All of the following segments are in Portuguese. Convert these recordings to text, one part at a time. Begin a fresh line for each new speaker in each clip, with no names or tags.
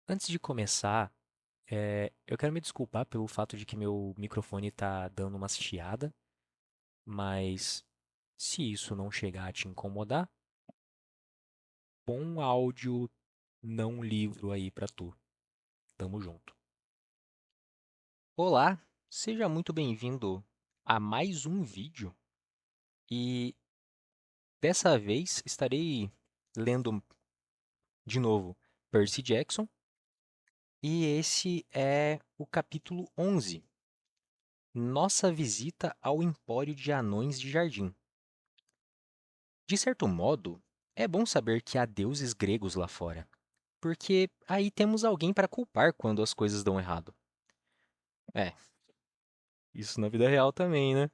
Antes de começar, eu quero me desculpar pelo fato de que meu microfone tá dando uma chiada, mas se isso não chegar a te incomodar, bom áudio, não livro aí pra tu. Tamo junto. Olá, seja muito bem-vindo a mais um vídeo e dessa vez estarei lendo de novo Percy Jackson e esse é o capítulo 11, Nossa Visita ao Empório de Anões de Jardim. De certo modo, é bom saber que há deuses gregos lá fora, porque aí temos alguém para culpar quando as coisas dão errado. É, isso na vida real também, né?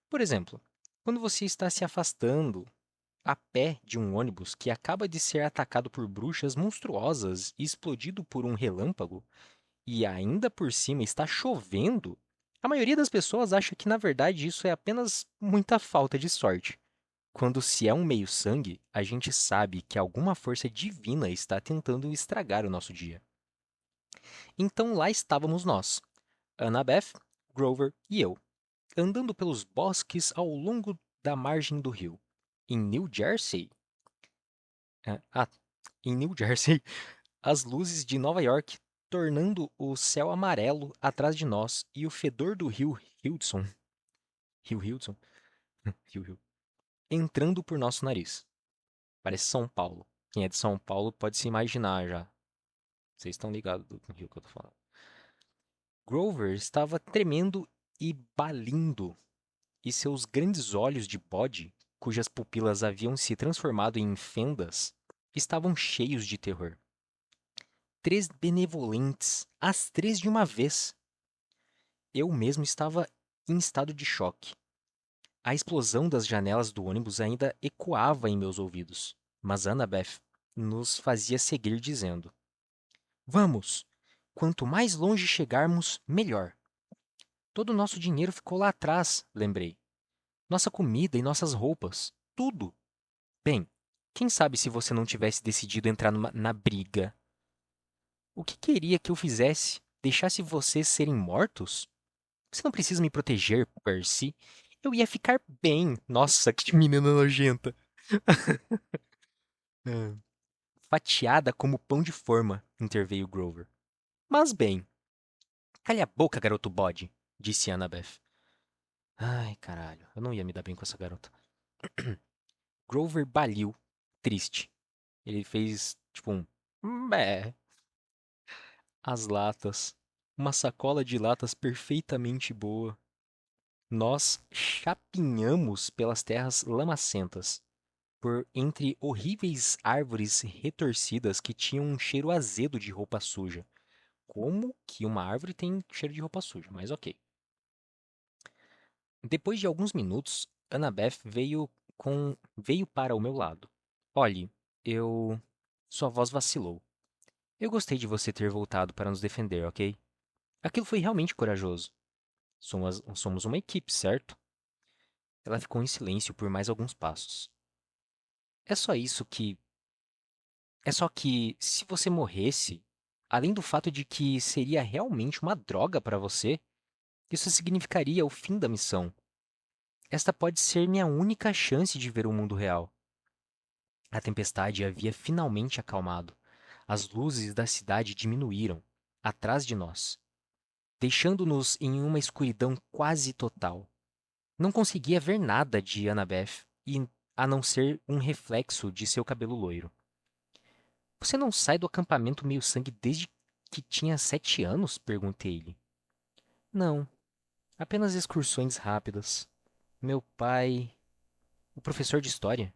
Por exemplo, quando você está se afastando a pé de um ônibus que acaba de ser atacado por bruxas monstruosas e explodido por um relâmpago, e ainda por cima está chovendo, a maioria das pessoas acha que na verdade isso é apenas muita falta de sorte. Quando se é um meio-sangue, a gente sabe que alguma força divina está tentando estragar o nosso dia. Então lá estávamos nós, Annabeth, Grover e eu, andando pelos bosques ao longo da margem do rio. Em New Jersey, ah, ah, em New Jersey, as luzes de Nova York tornando o céu amarelo atrás de nós e o fedor do Rio Hudson, Rio, entrando por nosso nariz. Parece São Paulo. Quem é de São Paulo pode se imaginar já. Vocês estão ligados do rio que eu tô falando. Grover estava tremendo e balindo, e seus grandes olhos de bode, cujas pupilas haviam se transformado em fendas, estavam cheios de terror. Três benevolentes, as três de uma vez. Eu mesmo estava em estado de choque. A explosão das janelas do ônibus ainda ecoava em meus ouvidos, mas Annabeth nos fazia seguir dizendo: Vamos! Quanto mais longe chegarmos, melhor. Todo o nosso dinheiro ficou lá atrás, lembrei. Nossa comida e nossas roupas. Tudo. Bem, quem sabe se você não tivesse decidido entrar na briga? O que queria que eu fizesse? Deixasse vocês serem mortos? Você não precisa me proteger, Percy. Eu ia ficar bem. Nossa, que menina nojenta. Ah. Fatiada como pão de forma, interveio Grover. Mas bem, calha a boca, garoto bode, disse Annabeth. Ai, caralho, eu não ia me dar bem com essa garota. Grover baliu, triste. Ele fez, tipo, um bé. As latas. Uma sacola de latas perfeitamente boa. Nós chapinhamos pelas terras lamacentas, por entre horríveis árvores retorcidas que tinham um cheiro azedo de roupa suja. Como que uma árvore tem cheiro de roupa suja? Mas ok. Depois de alguns minutos, Annabeth veio para o meu lado. Olhe, eu. Sua voz vacilou. Eu gostei de você ter voltado para nos defender, ok? Aquilo foi realmente corajoso. Somos uma equipe, certo? Ela ficou em silêncio por mais alguns passos. É só isso que. É só que, se você morresse, além do fato de que seria realmente uma droga para você, isso significaria o fim da missão. Esta pode ser minha única chance de ver o mundo real. A tempestade havia finalmente acalmado. As luzes da cidade diminuíram, atrás de nós, deixando-nos em uma escuridão quase total. Não conseguia ver nada de Annabeth, a não ser um reflexo de seu cabelo loiro. Você não sai do acampamento meio-sangue desde que tinha 7 anos? Perguntei-lhe. Não, apenas excursões rápidas. Meu pai. O professor de história?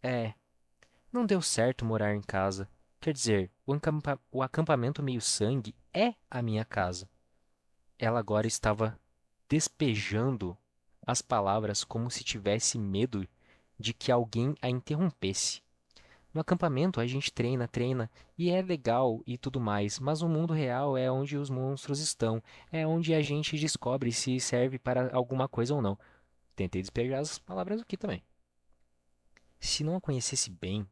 É, não deu certo morar em casa. Quer dizer, o acampamento meio-sangue é a minha casa. Ela agora estava despejando as palavras como se tivesse medo de que alguém a interrompesse. No acampamento a gente treina, treina, e é legal e tudo mais, mas o mundo real é onde os monstros estão, é onde a gente descobre se serve para alguma coisa ou não. Tentei despejar as palavras aqui também. Se não a conhecesse bem,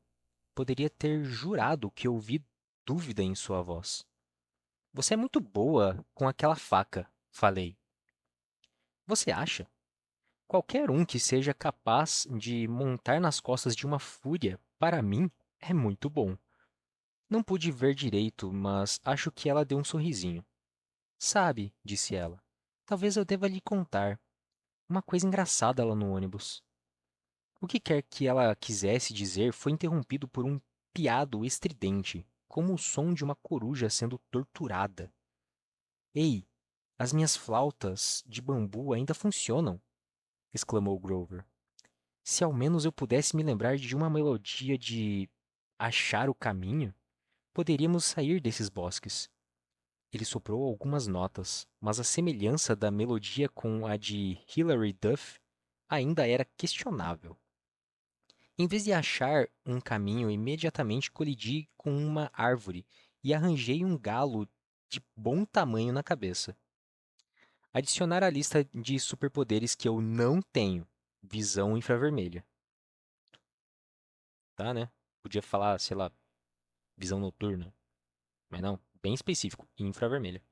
poderia ter jurado que ouvi dúvida em sua voz. Você é muito boa com aquela faca, falei. Você acha? Qualquer um que seja capaz de montar nas costas de uma fúria, para mim, é muito bom. Não pude ver direito, mas acho que ela deu um sorrisinho. Sabe, disse ela, talvez eu deva lhe contar uma coisa engraçada lá no ônibus. O que quer que ela quisesse dizer foi interrompido por um piado estridente, como o som de uma coruja sendo torturada. Ei, as minhas flautas de bambu ainda funcionam, exclamou Grover. Se ao menos eu pudesse me lembrar de uma melodia de achar o caminho, poderíamos sair desses bosques. Ele soprou algumas notas, mas a semelhança da melodia com a de Hilary Duff ainda era questionável. Em vez de achar um caminho, imediatamente colidi com uma árvore e arranjei um galo de bom tamanho na cabeça. Adicionar à lista de superpoderes que eu não tenho: visão infravermelha. Tá, né? Podia falar, sei lá, visão noturna, mas não, bem específico, infravermelha.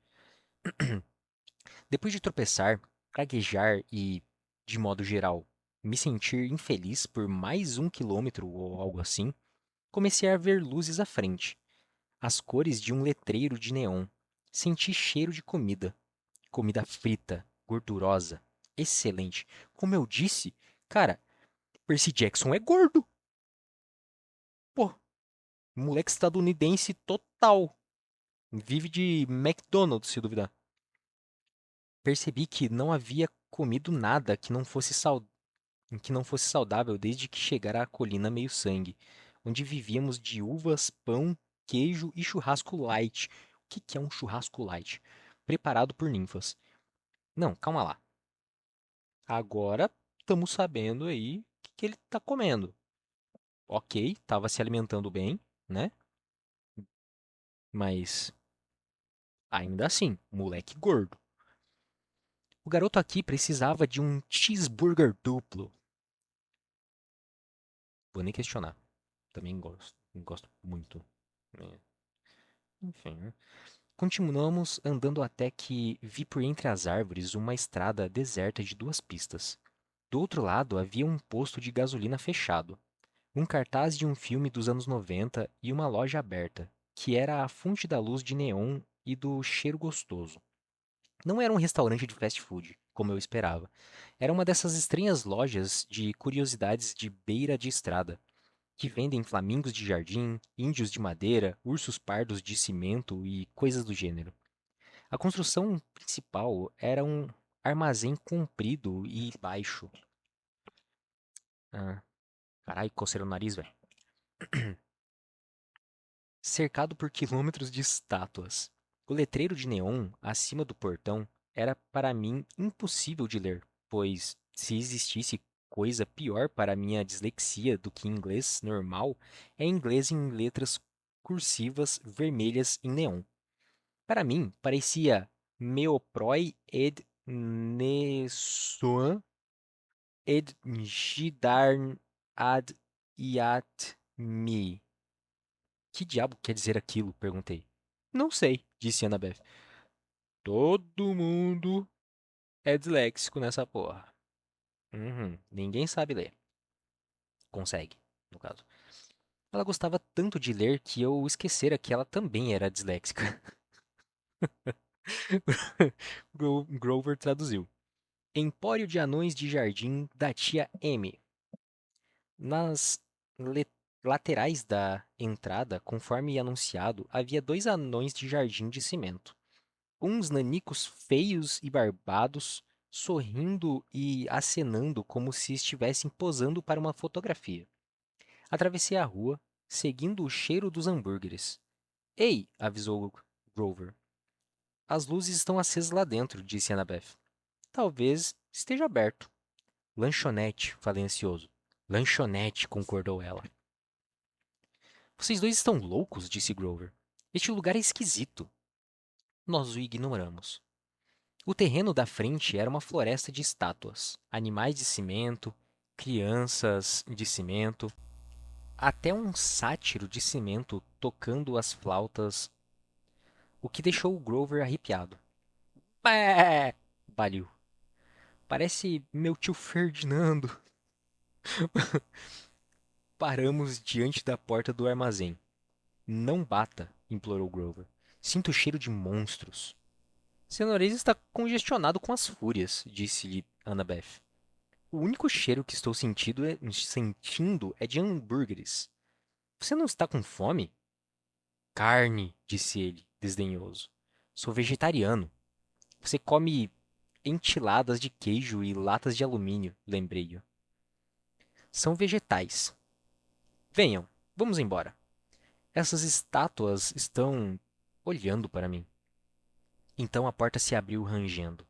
Depois de tropeçar, gaguejar e, de modo geral, me sentir infeliz por mais 1 quilômetro ou algo assim, comecei a ver luzes à frente, as cores de um letreiro de neon. Senti cheiro de comida. Comida frita, gordurosa, excelente. Como eu disse, cara, Percy Jackson é gordo. Pô, moleque estadunidense total. Vive de McDonald's, se duvidar. Percebi que não havia comido nada que não fosse saudável desde que chegara à colina meio-sangue, onde vivíamos de uvas, pão, queijo e churrasco light. O que é um churrasco light? Preparado por ninfas. Não, calma lá. Agora estamos sabendo aí o que ele está comendo. Ok, estava se alimentando bem, né? Mas ainda assim, moleque gordo. O garoto aqui precisava de um cheeseburger duplo. Vou nem questionar. Também gosto muito. É, enfim, né? Continuamos andando até que vi por entre as árvores uma estrada deserta de 2 pistas. Do outro lado havia um posto de gasolina fechado, um cartaz de um filme dos anos 90 e uma loja aberta, que era a fonte da luz de neon e do cheiro gostoso. Não era um restaurante de fast food, como eu esperava. Era uma dessas estranhas lojas de curiosidades de beira de estrada, que vendem flamingos de jardim, índios de madeira, ursos pardos de cimento e coisas do gênero. A construção principal era um armazém comprido e baixo. Ah, caralho, coceira no nariz, velho. Cercado por quilômetros de estátuas. O letreiro de neon acima do portão era para mim impossível de ler, pois se existisse coisa pior para minha dislexia do que inglês normal, é inglês em letras cursivas vermelhas em neon. Para mim, parecia Meoproi ed Nesoan ed Gidarn ad iat mi. Que diabo quer dizer aquilo? Perguntei. Não sei, disse Annabeth. Todo mundo é disléxico nessa porra. Uhum, ninguém sabe ler. Consegue, no caso. Ela gostava tanto de ler que eu esquecera que ela também era disléxica. Grover traduziu. Empório de Anões de Jardim da tia M. Nas laterais da entrada, conforme anunciado, havia 2 anões de jardim de cimento. Uns nanicos feios e barbados, sorrindo e acenando como se estivessem posando para uma fotografia. Atravessei a rua, seguindo o cheiro dos hambúrgueres. Ei, avisou Grover. As luzes estão acesas lá dentro, disse Annabeth. Talvez esteja aberto. Lanchonete, falei ansioso. Lanchonete, concordou ela. Vocês dois estão loucos, disse Grover. Este lugar é esquisito. Nós o ignoramos. O terreno da frente era uma floresta de estátuas, animais de cimento, crianças de cimento. até um sátiro de cimento tocando as flautas, o que deixou o Grover arrepiado. Bé! Baliu. Parece meu tio Ferdinando. Paramos diante da porta do armazém. Não bata, implorou Grover. Sinto o cheiro de monstros. Seu nariz está congestionado com as fúrias, disse-lhe Annabeth. O único cheiro que estou sentindo é de hambúrgueres. Você não está com fome? Carne, disse ele, desdenhoso. Sou vegetariano. Você come enchiladas de queijo e latas de alumínio, lembrei-o. São vegetais. Venham, vamos embora. Essas estátuas estão olhando para mim. Então a porta se abriu rangendo,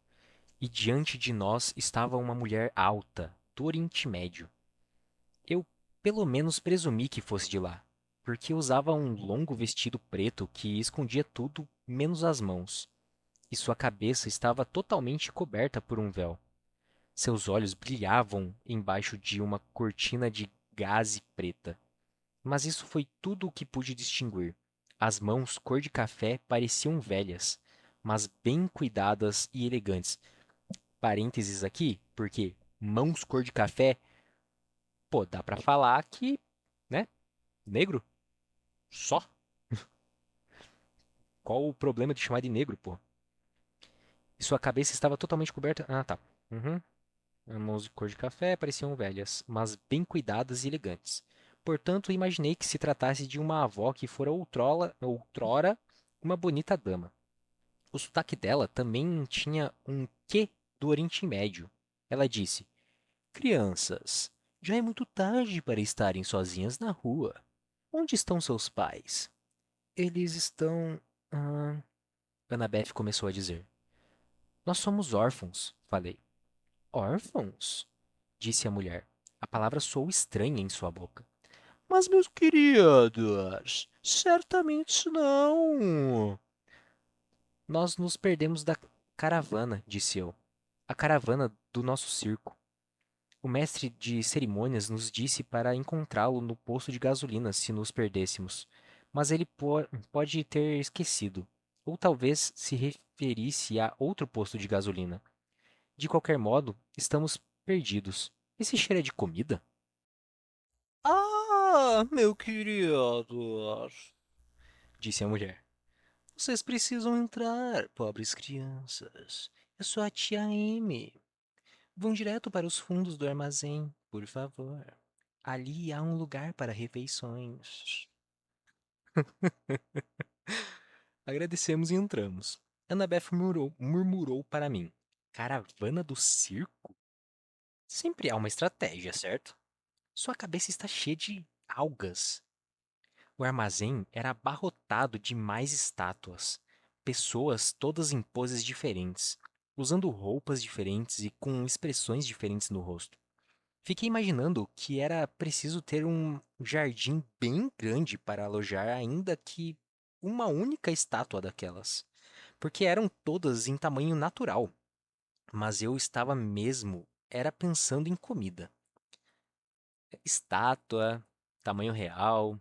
e diante de nós estava uma mulher alta, do Oriente Médio. Eu, pelo menos, presumi que fosse de lá, porque usava um longo vestido preto que escondia tudo menos as mãos, e sua cabeça estava totalmente coberta por um véu. Seus olhos brilhavam embaixo de uma cortina de gaze preta. Mas isso foi tudo o que pude distinguir. As mãos cor de café pareciam velhas, mas bem cuidadas e elegantes. Parênteses aqui, porque mãos cor de café, pô, dá pra falar que, né, negro? Só? Qual o problema de chamar de negro, pô? E sua cabeça estava totalmente coberta. Ah, tá. Uhum. As mãos de cor de café pareciam velhas, mas bem cuidadas e elegantes. Portanto, imaginei que se tratasse de uma avó que fora outrora uma bonita dama. O sotaque dela também tinha um quê do Oriente Médio. Ela disse: Crianças, já é muito tarde para estarem sozinhas na rua. Onde estão seus pais? Eles estão. Ah... Annabeth começou a dizer. Nós somos órfãos, falei. Órfãos? Disse a mulher. A palavra soou estranha em sua boca. Mas, meus queridos, certamente não. Nós nos perdemos da caravana, disse eu. A caravana do nosso circo. O mestre de cerimônias nos disse para encontrá-lo no posto de gasolina se nos perdêssemos. Mas ele pode ter esquecido. Ou talvez se referisse a outro posto de gasolina. De qualquer modo, estamos perdidos. Esse cheiro é de comida? Ah, meu queridos, disse a mulher. Vocês precisam entrar, pobres crianças. Eu sou a tia Amy. Vão direto para os fundos do armazém, por favor. Ali há um lugar para refeições. Agradecemos e entramos. Annabeth murmurou para mim. Caravana do circo? Sempre há uma estratégia, certo? Sua cabeça está cheia de algas. O armazém era abarrotado de mais estátuas. Pessoas todas em poses diferentes, usando roupas diferentes e com expressões diferentes no rosto. Fiquei imaginando que era preciso ter um jardim bem grande para alojar ainda que uma única estátua daquelas, porque eram todas em tamanho natural. Mas eu estava mesmo era pensando em comida. Estátua, tamanho real,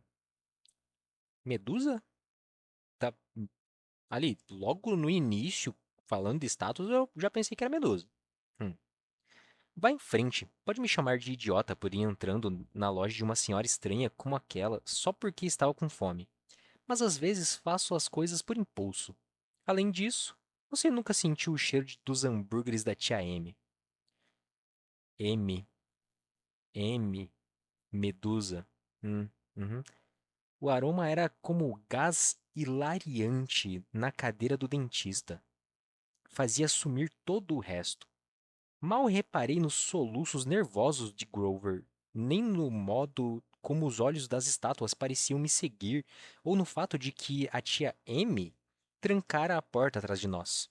medusa? Tá ali, logo no início, falando de estátuas, eu já pensei que era medusa. Hum. Vá em frente. Pode me chamar de idiota por ir entrando na loja de uma senhora estranha como aquela só porque estava com fome. Mas às vezes faço as coisas por impulso. Além disso, você nunca sentiu o cheiro dos hambúrgueres da tia M. M. M. Medusa. Uhum. O aroma era como gás hilariante na cadeira do dentista. Fazia sumir todo o resto. Mal reparei nos soluços nervosos de Grover, nem no modo como os olhos das estátuas pareciam me seguir, ou no fato de que a tia M trancara a porta atrás de nós.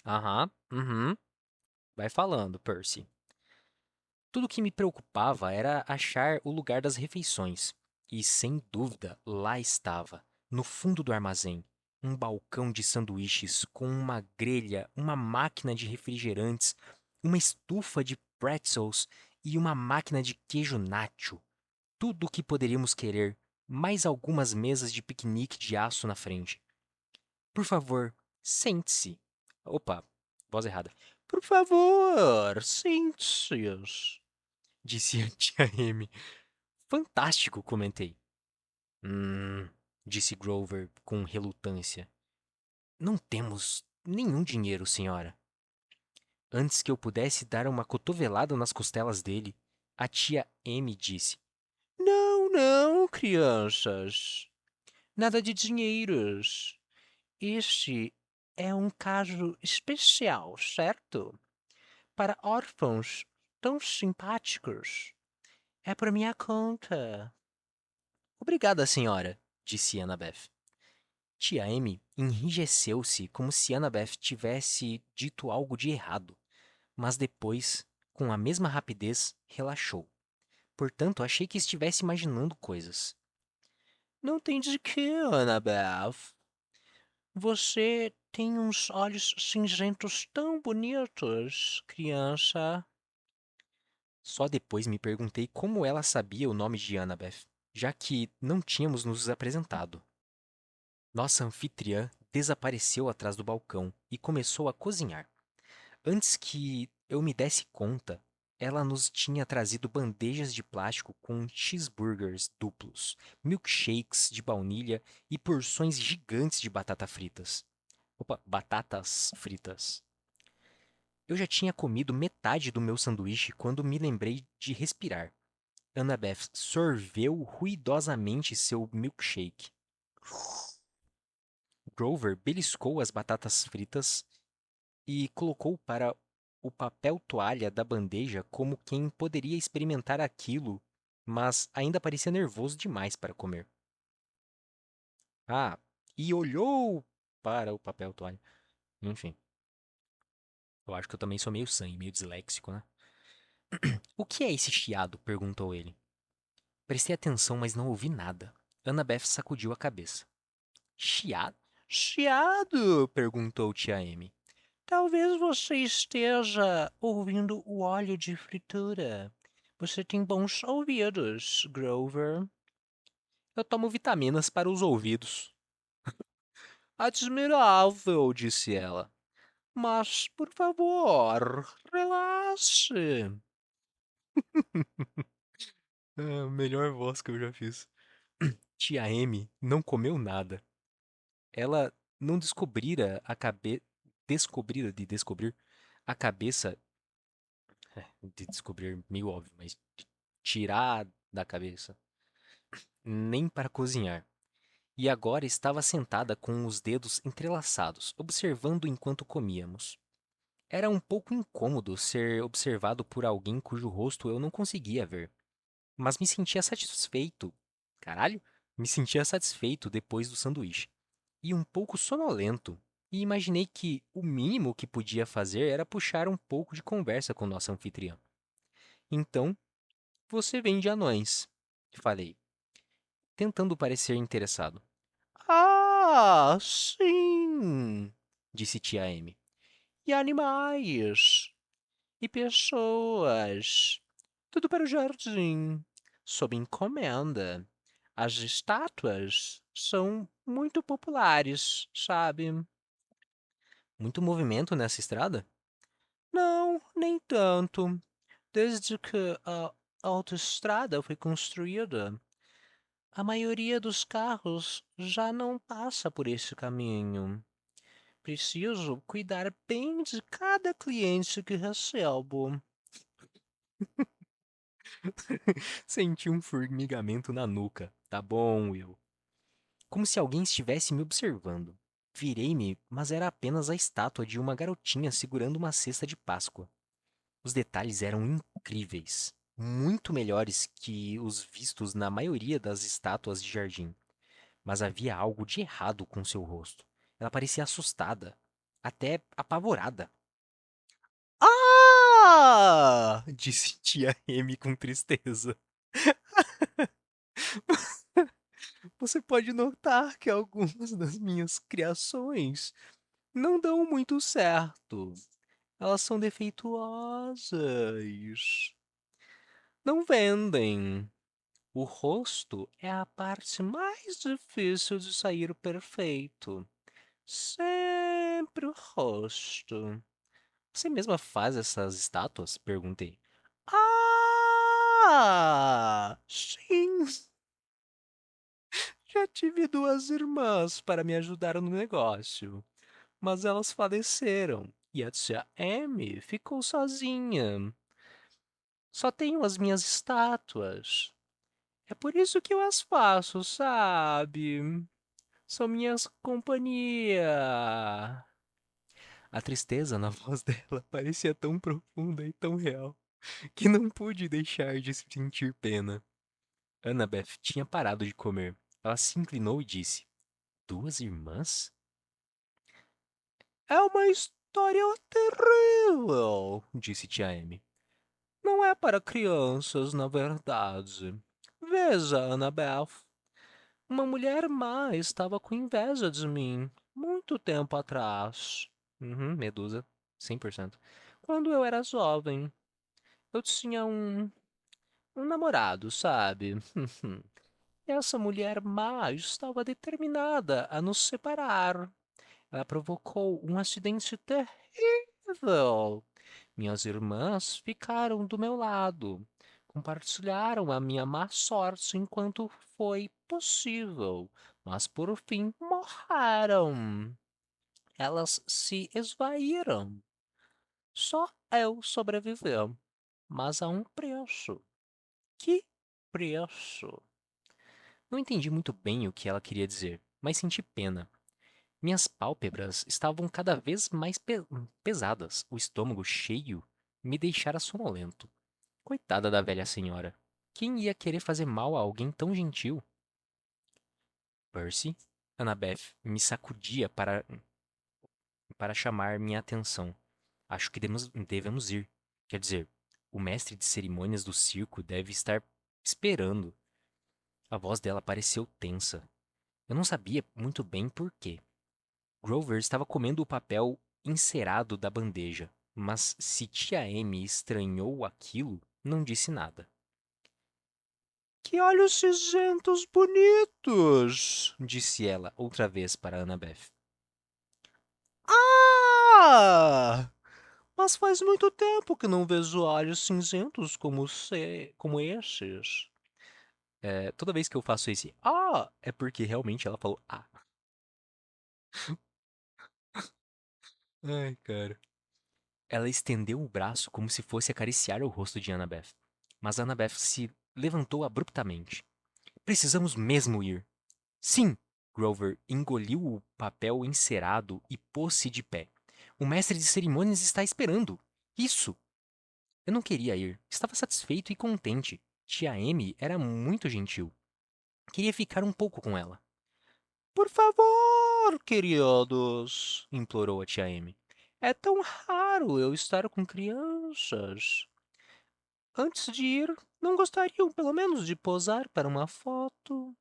Aham, uhum. Vai falando, Percy. Tudo o que me preocupava era achar o lugar das refeições. E, sem dúvida, lá estava, no fundo do armazém, um balcão de sanduíches com uma grelha, uma máquina de refrigerantes, uma estufa de pretzels e uma máquina de queijo nacho. tudo o que poderíamos querer, mais algumas mesas de piquenique de aço na frente. Por favor, sente-se. Opa, voz errada. Por favor, sente-se, disse a tia Amy. Fantástico, comentei. Hum, disse Grover com relutância. Não temos nenhum dinheiro, senhora. Antes que eu pudesse dar uma cotovelada nas costelas dele, a tia Amy disse: Não, não, crianças. Nada de dinheiros. Este é um caso especial, certo? Para órfãos tão simpáticos. É por minha conta. Obrigada, senhora, disse Annabeth. Tia Amy enrijeceu-se como se Annabeth tivesse dito algo de errado, mas depois, com a mesma rapidez, relaxou. Portanto, achei que estivesse imaginando coisas. Não tem de quê, Annabeth. Você tem uns olhos cinzentos tão bonitos, criança. Só depois me perguntei como ela sabia o nome de Annabeth, já que não tínhamos nos apresentado. Nossa anfitriã desapareceu atrás do balcão e começou a cozinhar. Antes que eu me desse conta, ela nos tinha trazido bandejas de plástico com cheeseburgers duplos, milkshakes de baunilha e porções gigantes de batatas fritas. Eu já tinha comido metade do meu sanduíche quando me lembrei de respirar. Annabeth sorveu ruidosamente seu milkshake. Grover beliscou as batatas fritas e colocou para o papel toalha da bandeja como quem poderia experimentar aquilo, mas ainda parecia nervoso demais para comer. Ah, e olhou para o papel toalha. Enfim, eu acho que eu também sou meio sangue, meio disléxico, né? O que é esse chiado? Perguntou ele. Prestei atenção, mas não ouvi nada. Annabeth sacudiu a cabeça. Chiado? Chiado? Perguntou tia Amy. Talvez você esteja ouvindo o óleo de fritura. Você tem bons ouvidos, Grover. Eu tomo vitaminas para os ouvidos. Admirável, disse ela. Mas, por favor, relaxe. É a melhor voz que eu já fiz. Tia Amy não comeu nada. Ela não descobrira a cabeça. Descobrira de descobrir a cabeça. De descobrir, meio óbvio, mas de tirar da cabeça. Nem para cozinhar. E agora estava sentada com os dedos entrelaçados, observando enquanto comíamos. Era um pouco incômodo ser observado por alguém cujo rosto eu não conseguia ver, mas me sentia satisfeito. Caralho, me sentia satisfeito depois do sanduíche. E um pouco sonolento. E imaginei que o mínimo que podia fazer era puxar um pouco de conversa com nossa anfitriã. Então, você vende anões, falei, tentando parecer interessado. Ah, sim, disse tia Amy. E animais, e pessoas. Tudo para o jardim, sob encomenda. As estátuas são muito populares, sabe? Muito movimento nessa estrada? Não, nem tanto. Desde que a autoestrada foi construída, a maioria dos carros já não passa por esse caminho. Preciso cuidar bem de cada cliente que recebo. Senti um formigamento na nuca. Tá bom, Will. Como se alguém estivesse me observando. Virei-me, mas era apenas a estátua de uma garotinha segurando uma cesta de Páscoa. Os detalhes eram incríveis, muito melhores que os vistos na maioria das estátuas de jardim. Mas havia algo de errado com seu rosto. Ela parecia assustada, até apavorada. Ah! Disse tia M com tristeza. Você pode notar que algumas das minhas criações não dão muito certo. Elas são defeituosas. Não vendem. O rosto é a parte mais difícil de sair perfeito. Sempre o rosto. Você mesma faz essas estátuas? Perguntei. Ah! Sim! Já tive duas irmãs para me ajudar no negócio, mas elas faleceram e a tia Amy ficou sozinha. Só tenho as minhas estátuas. É por isso que eu as faço, sabe? São minhas companhia. A tristeza na voz dela parecia tão profunda e tão real que não pude deixar de sentir pena. Annabeth tinha parado de comer. Ela se inclinou e disse: Duas irmãs? É uma história terrível, disse tia Amy. Não é para crianças, na verdade. Veja, Annabeth. Uma mulher má estava com inveja de mim, muito tempo atrás. Medusa, 100%. Quando eu era jovem, eu tinha um namorado, sabe? Essa mulher má estava determinada a nos separar. Ela provocou um acidente terrível. Minhas irmãs ficaram do meu lado. Compartilharam a minha má sorte enquanto foi possível, mas por fim morreram. Elas se esvaíram. Só eu sobrevivi, mas a um preço. Que preço? Não entendi muito bem o que ela queria dizer, mas senti pena. Minhas pálpebras estavam cada vez mais pesadas. O estômago cheio me deixara sonolento. Coitada da velha senhora. Quem ia querer fazer mal a alguém tão gentil? Percy? Annabeth me sacudia para chamar minha atenção. Acho que devemos ir. Quer dizer, o mestre de cerimônias do circo deve estar esperando. A voz dela pareceu tensa. Eu não sabia muito bem por quê. Grover estava comendo o papel encerado da bandeja, mas se tia Amy estranhou aquilo, não disse nada. Que olhos cinzentos bonitos! Disse ela outra vez para Annabeth. Ah! Mas faz muito tempo que não vejo olhos cinzentos como estes. Toda vez que eu faço esse é porque realmente ela falou Ai, cara. Ela estendeu o braço como se fosse acariciar o rosto de Annabeth. Mas Annabeth se levantou abruptamente. Precisamos mesmo ir. Sim! Grover engoliu o papel encerado e pôs-se de pé. O mestre de cerimônias está esperando. Isso! Eu não queria ir. Estava satisfeito e contente. Tia Amy era muito gentil. Queria ficar um pouco com ela. Por favor, queridos, implorou a tia Amy. É tão raro eu estar com crianças. Antes de ir, não gostariam pelo menos de posar para uma foto?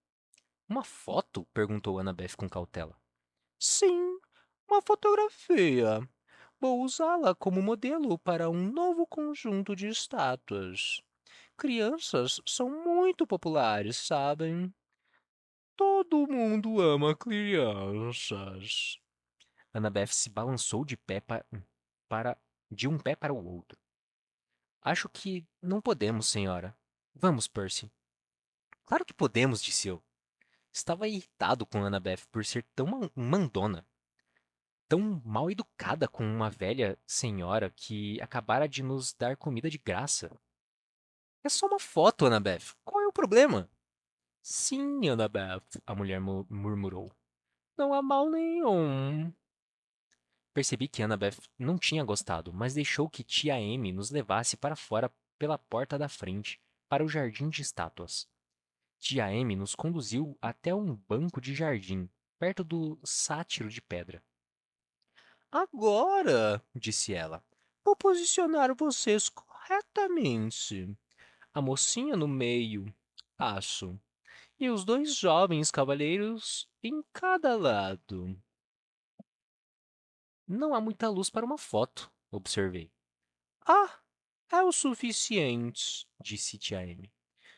Uma foto? Perguntou Annabeth com cautela. Sim, uma fotografia. Vou usá-la como modelo para um novo conjunto de estátuas. Crianças são muito populares, sabem? Todo mundo ama crianças. Annabeth se balançou de pé para de um pé para o outro. Acho que não podemos, senhora. Vamos, Percy. Claro que podemos, disse eu. Estava irritado com Annabeth por ser tão mandona, tão mal educada com uma velha senhora que acabara de nos dar comida de graça. É só uma foto, Annabeth. Qual é o problema? Sim, Annabeth, a mulher murmurou. Não há mal nenhum. Percebi que Annabeth não tinha gostado, mas deixou que tia Amy nos levasse para fora pela porta da frente, para o jardim de estátuas. Tia Amy nos conduziu até um banco de jardim, perto do sátiro de pedra. Agora, disse ela, vou posicionar vocês corretamente. A mocinha no meio, acho, e os dois jovens cavalheiros em cada lado. Não há muita luz para uma foto, observei. Ah, é o suficiente, disse tia Amy.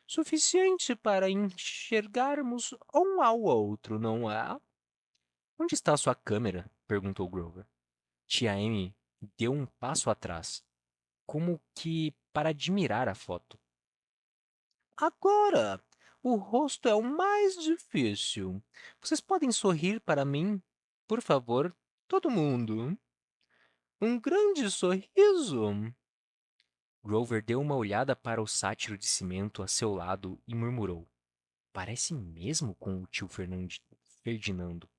Suficiente para enxergarmos um ao outro, não é? Onde está a sua câmera? Perguntou Grover. Tia Amy deu um passo atrás, como que para admirar a foto. Agora, o rosto é o mais difícil. Vocês podem sorrir para mim? Por favor, todo mundo. Um grande sorriso. Grover deu uma olhada para o sátiro de cimento a seu lado e murmurou: Parece mesmo com o tio Ferdinando.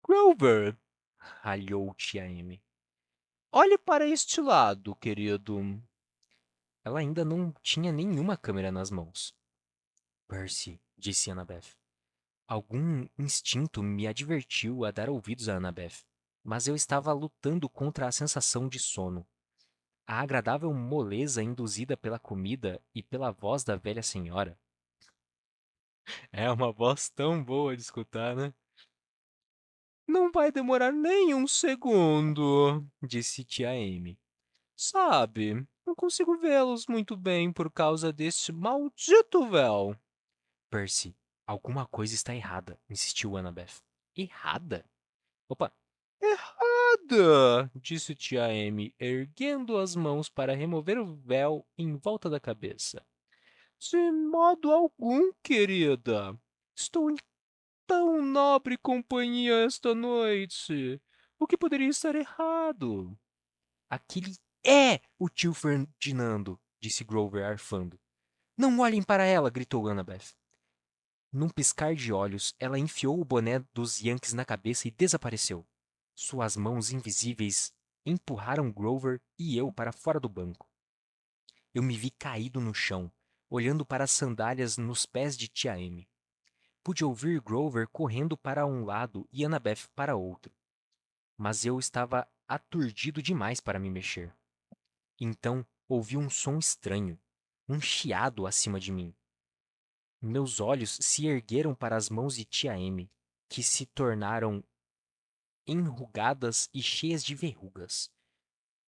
Grover, ralhou tia Amy. Olhe para este lado, querido. Ela ainda não tinha nenhuma câmera nas mãos. Percy, disse Annabeth. Algum instinto me advertiu a dar ouvidos a Annabeth, mas eu estava lutando contra a sensação de sono. A agradável moleza induzida pela comida e pela voz da velha senhora. É uma voz tão boa de escutar, né? Não vai demorar nem um segundo, disse tia Amy. Sabe, não consigo vê-los muito bem por causa deste maldito véu. Percy, alguma coisa está errada, insistiu Annabeth. Errada? Opa! Errada! Disse tia Amy, erguendo as mãos para remover o véu em volta da cabeça. De modo algum, querida. Estou em tão nobre companhia esta noite. O que poderia estar errado? Aquele é o tio Ferdinando, disse Grover arfando. Não olhem para ela, gritou Annabeth. Num piscar de olhos, ela enfiou o boné dos Yankees na cabeça e desapareceu. Suas mãos invisíveis empurraram Grover e eu para fora do banco. Eu me vi caído no chão, olhando para as sandálias nos pés de tia Amy. Pude ouvir Grover correndo para um lado e Annabeth para outro. Mas eu estava aturdido demais para me mexer. Então ouvi um som estranho, um chiado acima de mim. Meus olhos se ergueram para as mãos de tia Amy, que se tornaram enrugadas e cheias de verrugas,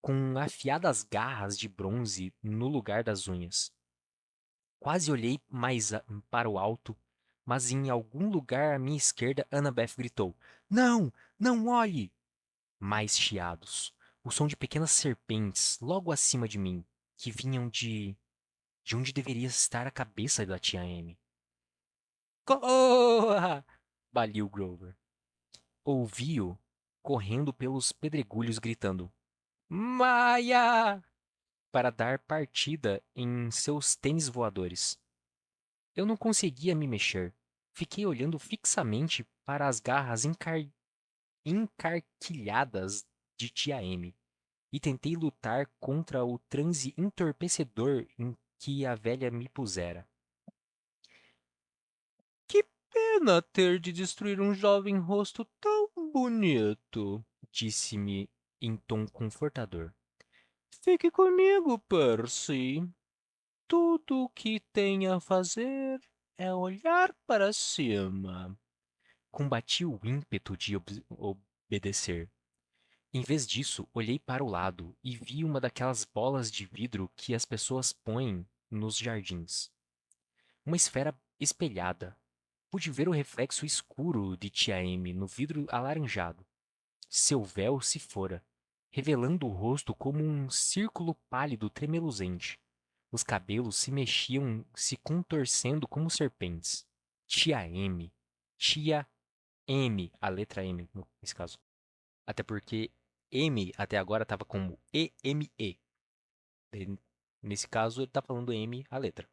com afiadas garras de bronze no lugar das unhas. Quase olhei para o alto, mas em algum lugar à minha esquerda Annabeth gritou: Não! Não olhe! Mais chiados. O som de pequenas serpentes logo acima de mim, que vinham de onde deveria estar a cabeça da tia Amy. Corra! Baliu Grover. Ouvi-o correndo pelos pedregulhos gritando: Maia! Para dar partida em seus tênis voadores. Eu não conseguia me mexer. Fiquei olhando fixamente para as garras encarquilhadas de tia Amy e tentei lutar contra o transe entorpecedor em que a velha me pusera. Que pena ter de destruir um jovem rosto tão bonito, disse-me em tom confortador. Fique comigo, Percy. Tudo o que tem a fazer é olhar para cima. Combati o ímpeto de obedecer. Em vez disso, olhei para o lado e vi uma daquelas bolas de vidro que as pessoas põem nos jardins. Uma esfera espelhada. Pude ver o reflexo escuro de tia Amy no vidro alaranjado. Seu véu se fora, revelando o rosto como um círculo pálido tremeluzente. Os cabelos se mexiam, se contorcendo como serpentes. Tia M. Tia M, a letra M, nesse caso. Até porque M até agora estava como E-M-E. Nesse caso, ele está falando M, a letra.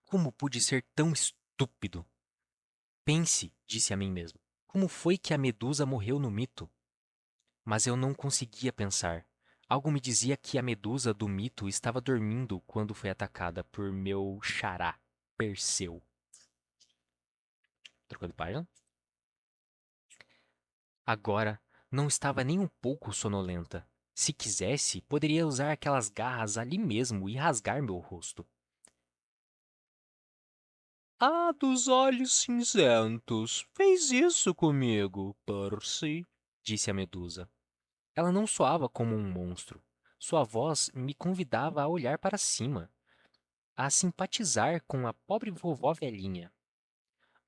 Como pude ser tão estúpido? Pense, disse a mim mesmo. Como foi que a Medusa morreu no mito? Mas eu não conseguia pensar. Algo me dizia que a Medusa do mito estava dormindo quando foi atacada por meu xará, Perseu. Trocando de página. Agora não estava nem um pouco sonolenta. Se quisesse, poderia usar aquelas garras ali mesmo e rasgar meu rosto. Ah, dos olhos cinzentos. Fez isso comigo, Percy, disse a Medusa. Ela não soava como um monstro. Sua voz me convidava a olhar para cima. a simpatizar com a pobre vovó velhinha.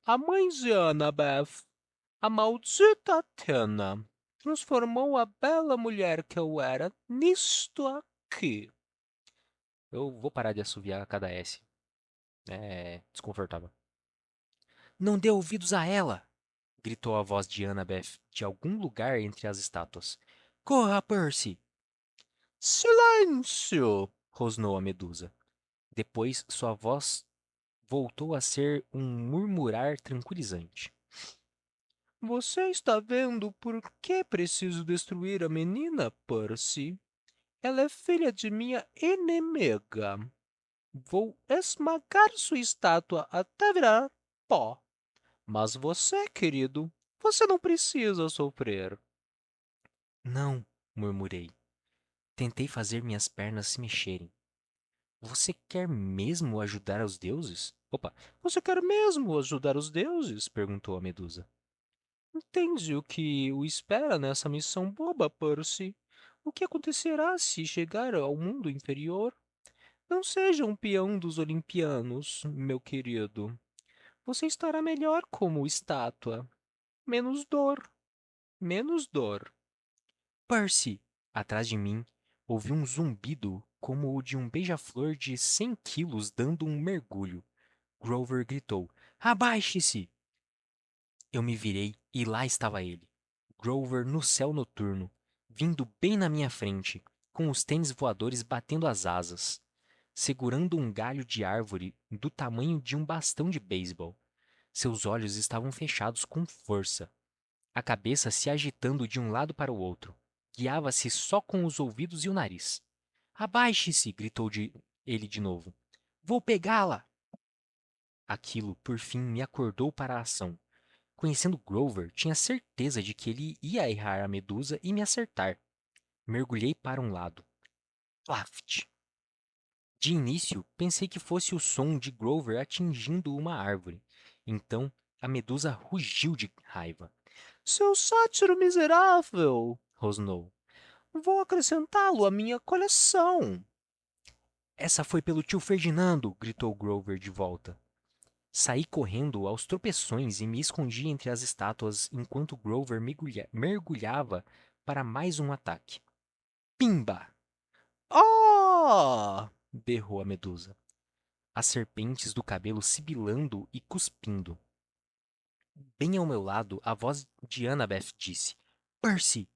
A mãe de Annabeth, a maldita Athena, transformou a bela mulher que eu era nisto aqui.
Eu vou parar de assoviar a cada S. É desconfortável. Não dê ouvidos a ela! Gritou a voz de Annabeth de algum lugar entre as estátuas. Corra, Percy!
Silêncio!
Rosnou a medusa. Depois sua voz voltou a ser um murmurar tranquilizante.
Você está vendo por que preciso destruir a menina, Percy? Ela é filha de minha inimiga. Vou esmagar sua estátua até virar pó. Mas você, querido, você não precisa sofrer.
Não, murmurei. Tentei fazer minhas pernas se mexerem. Você quer mesmo ajudar os deuses? Opa,
Você quer mesmo ajudar os deuses?
perguntou a medusa.
Entende o que o espera nessa missão boba, Percy? O que acontecerá se chegar ao mundo inferior? Não seja um peão dos olimpianos, meu querido. Você estará melhor como estátua. Menos dor, menos dor.
Percy! Atrás de mim, ouvi um zumbido como o de um beija-flor de 100 quilos dando um mergulho. Grover gritou: Abaixe-se! Eu me virei e lá estava ele. Grover no céu noturno, vindo bem na minha frente, com os tênis voadores batendo as asas, segurando um galho de árvore do tamanho de um bastão de beisebol. Seus olhos estavam fechados com força, a cabeça se agitando de um lado para o outro. Guiava-se só com os ouvidos e o nariz. Abaixe-se! Gritou ele de novo. Vou pegá-la! Aquilo, por fim, me acordou para a ação. Conhecendo Grover, tinha certeza de que ele ia errar a medusa e me acertar. Mergulhei para um lado. Plaft! De início, pensei que fosse o som de Grover atingindo uma árvore. Então, a medusa rugiu de raiva.
Seu sátiro miserável!
Rosnou.
Vou acrescentá-lo à minha coleção.
Essa foi pelo tio Ferdinando! Gritou Grover de volta. Saí correndo aos tropeções e me escondi entre as estátuas enquanto Grover mergulhava para mais um ataque. Pimba!
Ah!
Berrou a medusa. As serpentes do cabelo sibilando e cuspindo. Bem ao meu lado, a voz de Annabeth disse: Percy!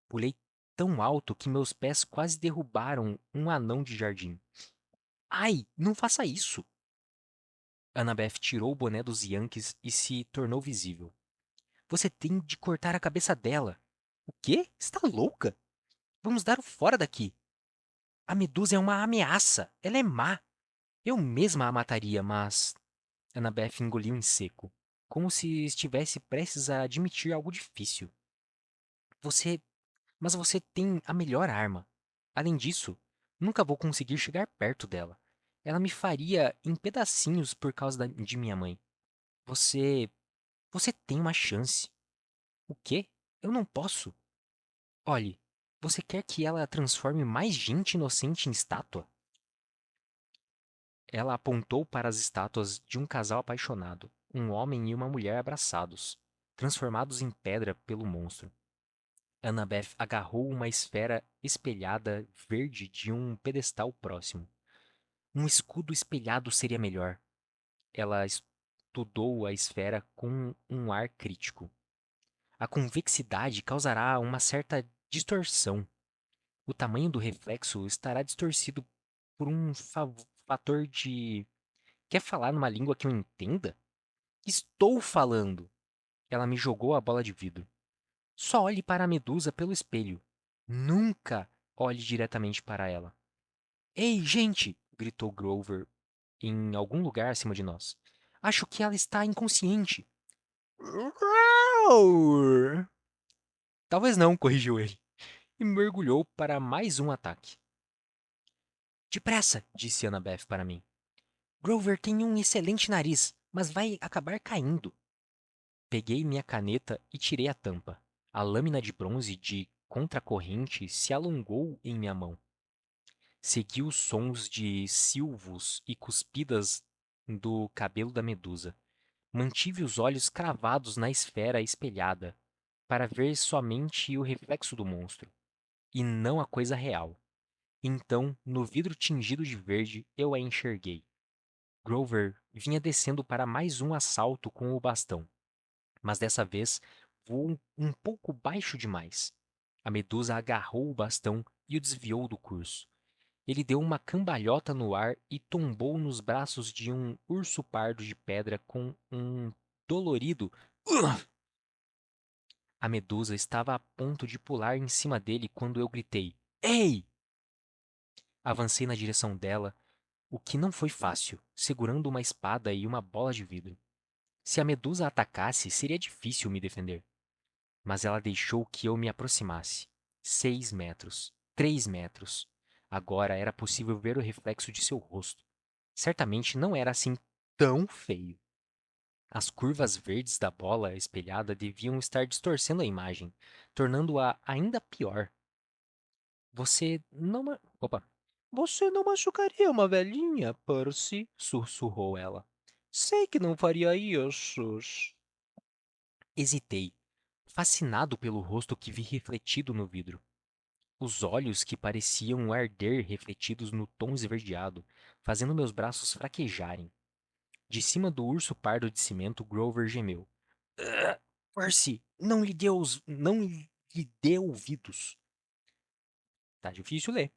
Pulei tão alto que meus pés quase derrubaram um anão de jardim. Ai, não faça isso! Annabeth tirou o boné dos Yankees e se tornou visível. Você tem de cortar a cabeça dela. O quê? Está louca? Vamos dar o fora daqui. A medusa é uma ameaça. Ela é má. Eu mesma a mataria, mas. Annabeth engoliu em seco, como se estivesse prestes a admitir algo difícil. Você. Mas você tem a melhor arma. Além disso, nunca vou conseguir chegar perto dela. Ela me faria em pedacinhos por causa de minha mãe. Você. Você tem uma chance. O quê? Eu não posso. Olhe, você quer que ela transforme mais gente inocente em estátua? Ela apontou para as estátuas de um casal apaixonado, um homem e uma mulher abraçados, transformados em pedra pelo monstro. Annabeth agarrou uma esfera espelhada verde de um pedestal próximo. Um escudo espelhado seria melhor. Ela estudou a esfera com um ar crítico. A convexidade causará uma certa distorção. O tamanho do reflexo estará distorcido por um fator de. Quer falar numa língua que eu entenda? Estou falando! Ela me jogou a bola de vidro. Só olhe para a medusa pelo espelho. Nunca olhe diretamente para ela. Ei, gente! Gritou Grover em algum lugar acima de nós. Acho que ela está inconsciente.
Roar!
Talvez não, corrigiu ele, e mergulhou para mais um ataque. Depressa, disse Annabeth para mim. Grover tem um excelente nariz, mas vai acabar caindo. Peguei minha caneta e tirei a tampa. A lâmina de bronze de contracorrente se alongou em minha mão. Segui os sons de silvos e cuspidas do cabelo da medusa. Mantive os olhos cravados na esfera espelhada, para ver somente o reflexo do monstro, e não a coisa real. Então, no vidro tingido de verde, eu a enxerguei. Grover vinha descendo para mais um assalto com o bastão, mas dessa vez voou um pouco baixo demais. A medusa agarrou o bastão e o desviou do curso. Ele deu uma cambalhota no ar e tombou nos braços de um urso pardo de pedra com um dolorido. "Ugh!" A medusa estava a ponto de pular em cima dele quando eu gritei: Ei! Avancei na direção dela, o que não foi fácil, segurando uma espada e uma bola de vidro. Se a medusa atacasse, seria difícil me defender. Mas ela deixou que eu me aproximasse. 6 metros. 3 metros. Agora era possível ver o reflexo de seu rosto. Certamente não era assim tão feio. As curvas verdes da bola espelhada deviam estar distorcendo a imagem, tornando-a ainda pior. Você não. Opa!
Você não machucaria uma velhinha, Percy? Sussurrou ela. Sei que não faria isso.
Hesitei, fascinado pelo rosto que vi refletido no vidro. Os olhos que pareciam arder refletidos no tom esverdeado, fazendo meus braços fraquejarem. De cima do urso pardo de cimento, Grover gemeu. Percy, não lhe dê ouvidos. Tá difícil ler.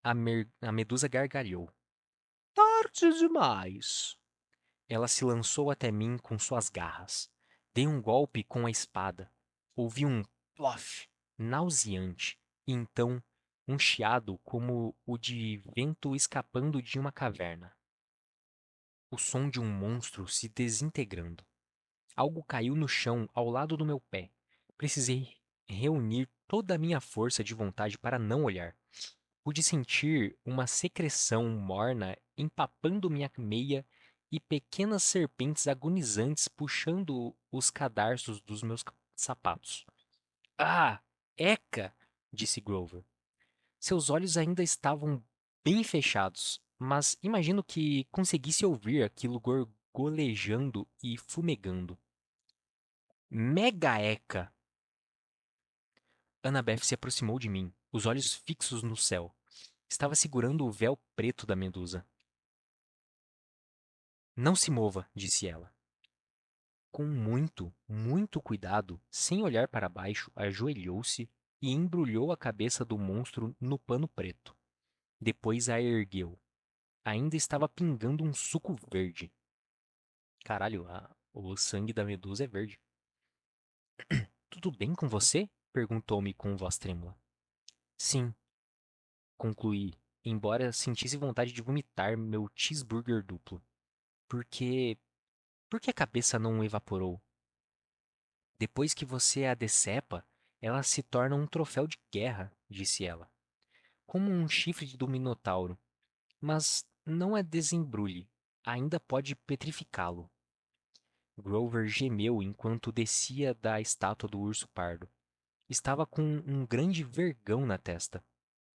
A medusa gargalhou.
Tarde demais.
Ela se lançou até mim com suas garras. Dei um golpe com a espada. Ouvi um plof nauseante e então um chiado como o de vento escapando de uma caverna. O som de um monstro se desintegrando. Algo caiu no chão ao lado do meu pé. Precisei reunir toda a minha força de vontade para não olhar. Pude sentir uma secreção morna empapando minha meia e pequenas serpentes agonizantes puxando os cadarços dos meus sapatos. Ah, Eca! Disse Grover. Seus olhos ainda estavam bem fechados, mas imagino que conseguisse ouvir aquilo gorgolejando e fumegando. Mega Eca! Annabeth se aproximou de mim, os olhos fixos no céu. Estava segurando o véu preto da medusa. Não se mova, disse ela. Com muito, muito cuidado, sem olhar para baixo, ajoelhou-se e embrulhou a cabeça do monstro no pano preto. Depois a ergueu. Ainda estava pingando um suco verde. Caralho, o sangue da medusa é verde. Tudo bem com você? Perguntou-me com voz trêmula. Sim, concluí, embora sentisse vontade de vomitar meu cheeseburger duplo. Porque. Por que a cabeça não evaporou? Depois que você a decepa, ela se torna um troféu de guerra, disse ela. Como um chifre do minotauro. Mas não a desembrulhe. Ainda pode petrificá-lo. Grover gemeu enquanto descia da estátua do urso pardo. Estava com um grande vergão na testa.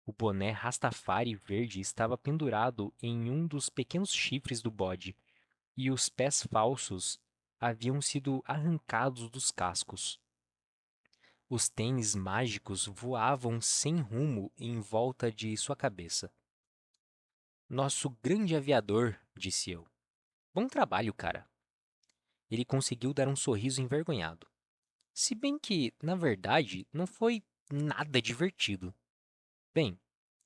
O boné Rastafari verde estava pendurado em um dos pequenos chifres do bode, e os pés falsos haviam sido arrancados dos cascos. Os tênis mágicos voavam sem rumo em volta de sua cabeça. Nosso grande aviador, disse eu. Bom trabalho, cara. Ele conseguiu dar um sorriso envergonhado. Se bem que, na verdade, não foi nada divertido. Bem,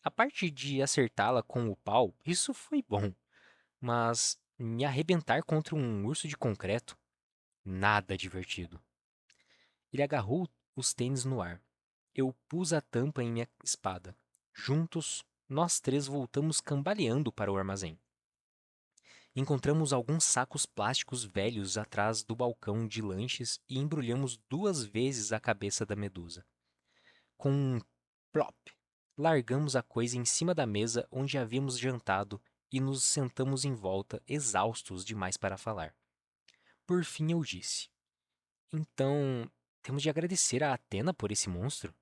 a parte de acertá-la com o pau, isso foi bom. Mas me arrebentar contra um urso de concreto, nada divertido. Ele agarrou os tênis no ar. Eu pus a tampa em minha espada. Juntos, nós três voltamos cambaleando para o armazém. Encontramos alguns sacos plásticos velhos atrás do balcão de lanches e embrulhamos 2 vezes a cabeça da medusa. Com um plop, largamos a coisa em cima da mesa onde havíamos jantado e nos sentamos em volta, exaustos demais para falar. Por fim eu disse: Então, temos de agradecer a Atena por esse monstro?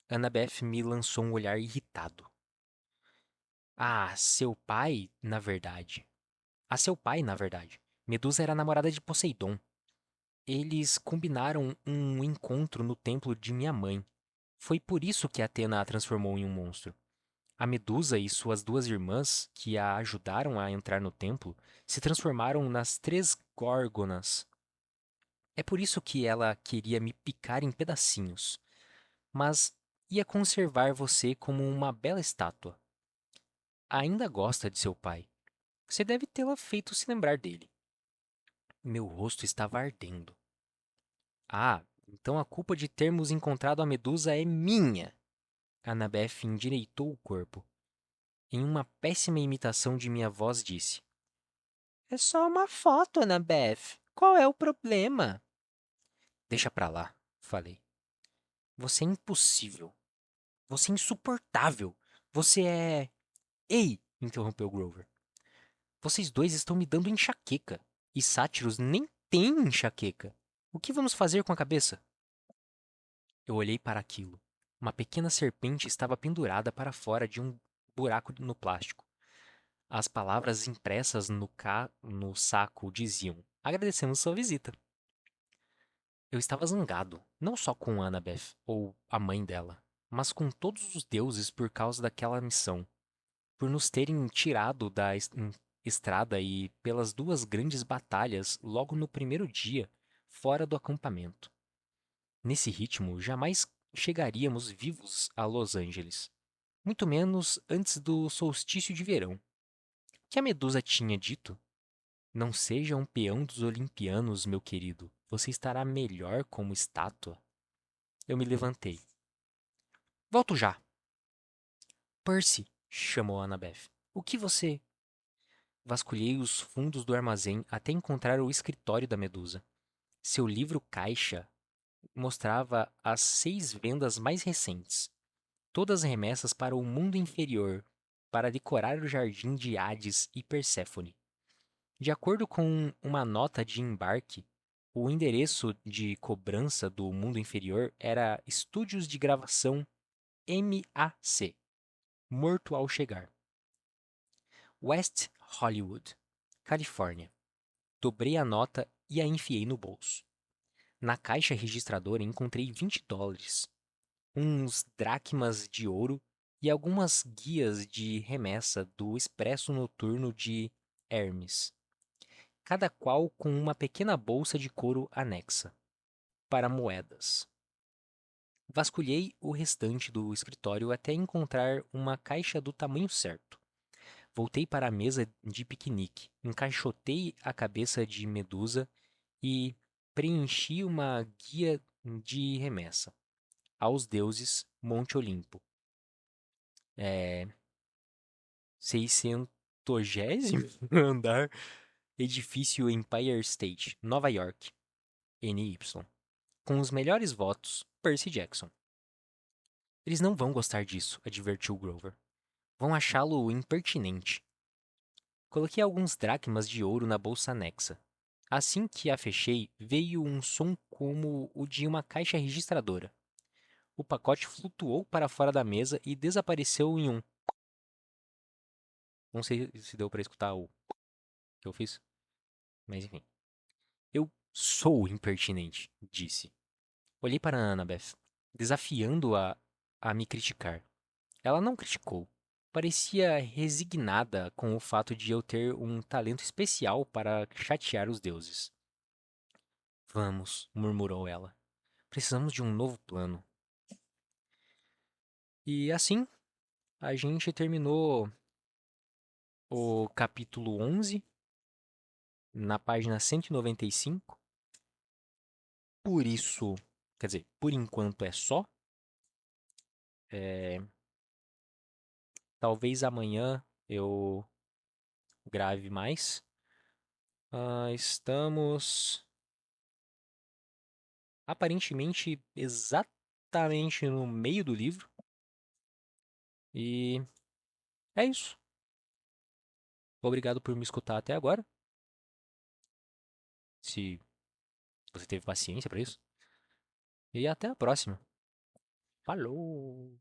Annabeth me lançou um olhar irritado. Ah, seu pai, na verdade. A seu pai, na verdade. Medusa era a namorada de Poseidon. Eles combinaram um encontro no templo de minha mãe. Foi por isso que Atena a transformou em um monstro. A Medusa e suas duas irmãs, que a ajudaram a entrar no templo, se transformaram nas três Górgonas. É por isso que ela queria me picar em pedacinhos, mas ia conservar você como uma bela estátua. Ainda gosta de seu pai. Você deve tê-la feito se lembrar dele. Meu rosto estava ardendo. Ah, então a culpa de termos encontrado a Medusa é minha. Annabeth endireitou o corpo. Em uma péssima imitação de minha voz, disse: É só uma foto, Annabeth. Qual é o problema? Deixa pra lá, falei. Você é impossível. Você é insuportável. Você é. Ei! Interrompeu Grover. Vocês dois estão me dando enxaqueca. E sátiros nem têm enxaqueca. O que vamos fazer com a cabeça? Eu olhei para aquilo. Uma pequena serpente estava pendurada para fora de um buraco no plástico. As palavras impressas no saco diziam: Agradecemos sua visita. Eu estava zangado, não só com Annabeth, ou a mãe dela, mas com todos os deuses por causa daquela missão, por nos terem tirado da estrada e pelas duas grandes batalhas logo no primeiro dia, fora do acampamento. Nesse ritmo, jamais chegaríamos vivos a Los Angeles, muito menos antes do solstício de verão. Que a Medusa tinha dito: Não seja um peão dos olimpianos, meu querido. Você estará melhor como estátua. Eu me levantei. Volto já. Percy, chamou Annabeth. O que você. Vasculhei os fundos do armazém até encontrar o escritório da Medusa. Seu livro-caixa mostrava as 6 vendas mais recentes, todas remessas para o mundo inferior, para decorar o jardim de Hades e Perséfone. De acordo com uma nota de embarque, o endereço de cobrança do mundo inferior era Estúdios de Gravação MAC, morto ao chegar. West Hollywood, Califórnia. Dobrei a nota e a enfiei no bolso. Na caixa registradora encontrei $20, uns dracmas de ouro e algumas guias de remessa do Expresso Noturno de Hermes, cada qual com uma pequena bolsa de couro anexa, para moedas. Vasculhei o restante do escritório até encontrar uma caixa do tamanho certo. Voltei para a mesa de piquenique, encaixotei a cabeça de Medusa e preenchi uma guia de remessa. Aos deuses, Monte Olimpo. É, 600º andar, edifício Empire State, Nova York, NY. Com os melhores votos, Percy Jackson. Eles não vão gostar disso, advertiu Grover. Vão achá-lo impertinente. Coloquei alguns dracmas de ouro na bolsa anexa. Assim que a fechei, veio um som como o de uma caixa registradora. O pacote flutuou para fora da mesa e desapareceu em um. Não sei se deu para escutar o que eu fiz, mas enfim. Eu sou impertinente, disse. Olhei para Annabeth, desafiando-a a me criticar. Ela não criticou. Parecia resignada com o fato de eu ter um talento especial para chatear os deuses. Vamos, murmurou ela. Precisamos de um novo plano. E assim, a gente terminou o capítulo 11, na página 195. Por isso, quer dizer, por enquanto é só. É, talvez amanhã eu grave mais. Estamos aparentemente exatamente no meio do livro. E é isso. Obrigado por me escutar até agora. Se você teve paciência para isso. E até a próxima. Falou!